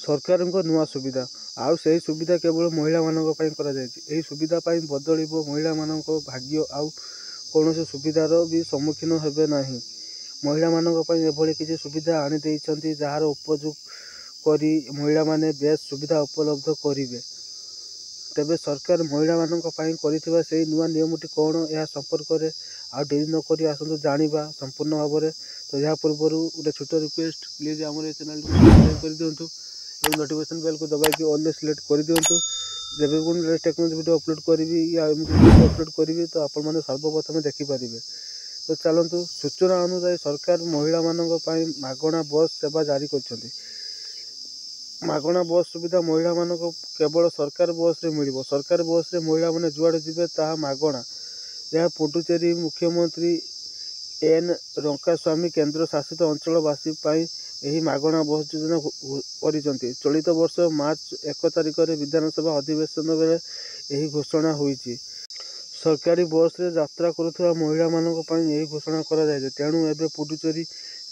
सरकार नुआ सुविधा आउ से सुविधा केवल महिला मानक पई करा जायछि। एही सुविधा पई बदलिबो महिला मानक भाग्य आउ कौन से सुविधार भी सम्मुखीन हेबे नाही। महिला मानक पई एभली किछि सुविधा आनि देइछन्ति जार उपयोग करी महिला माने बेस सुविधा उपलब्ध करिवे। तेबे सरकार महिला मानक पई करिथिबा सेही नुआ नियमटी कौन या संपर्क रे आ डेरी न करी आसंतु जानिबा संपूर्ण भाबरे। तो या पूर्व गोटे छोट रिक्वेस्ट, प्लीज आम चैनल को सब्सक्राइब कर दिंतु और नोटिफिकेशन बेल को दबाई ऑल सिलेक्ट कर दिंतु। जब भी टेक्नोलॉजी वीडियो अपलोड करी या वीडियो अपलोड करी तो आपण मैंने सर्वप्रथम देखिपारे। तो चलतु सूचना अनुसार सरकार महिला मानक पई मागणा बस सेवा जारी कर मागणा बस सुविधा महिला मानक केवल सरकार बस रे मिलिबो। सरकार बस रे महिला माने जुआड़े जिबे ताहा मागणा। यह पुडुचेरी मुख्यमंत्री एन रंकास्वामी केंद्र शासित अंचलवासी पाई एही मागणा बस योजना करिसंती। चलित वर्ष मार्च 1 तारिख रे विधानसभा अधिवेशन बेले एही घोषणा होईची। सरकारी बस रे यात्रा करुवा महिला मानक पाई एही घोषणा करा जाय। तेणु एबे पुडुचेरी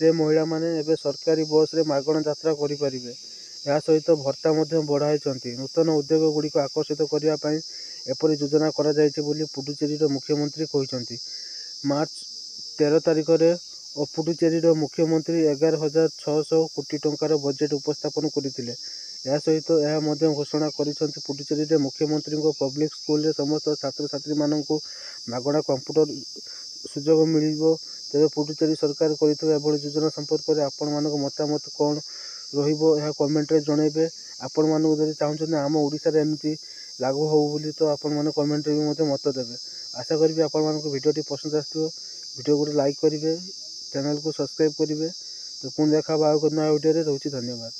रे महिला माने एबे सरकारी बस रे मागणा यात्रा करि परिबे। या सहित भत्ता मध्य बढ़ाइछन्ति। नूतन उद्योग गुड़िक आकर्षित करने पाई एपरी योजना करा जायछि बोली पुडुचेरी मुख्यमंत्री कहिसंती। मार्च 13 तारिख रे पुडुचेरी मुख्यमंत्री 11,600 कोटी टंकार बजेट उपस्थापन करथिले। या सहित यह मध्य घोषणा करिसंती पुडुचेरी मुख्यमंत्री पब्लिक स्कूल रे समस्त छात्र छात्री माननकु मागणा कंप्यूटर सुजोग मिलिबो। तेबे पुडुचेरी सरकार करिଥିବା एभली योजना संपर्क रे आपण मानक मतामत कोन रहिबो यह कमेंट रे जणैबे। आपण मानक जदि चाहुछन आम ओडिसा रे एमती लागू हो बोली तो आपण माने कमेंट रे मते मत देबे। आशा करबी आपण मानक वीडियो पसंद आथिबो। वीडियो को लाइक करिवे, चैनल को सब्सक्राइब करिवे। तो पुन देखा बा नया वीडियो रे। रहउछि धन्यवाद।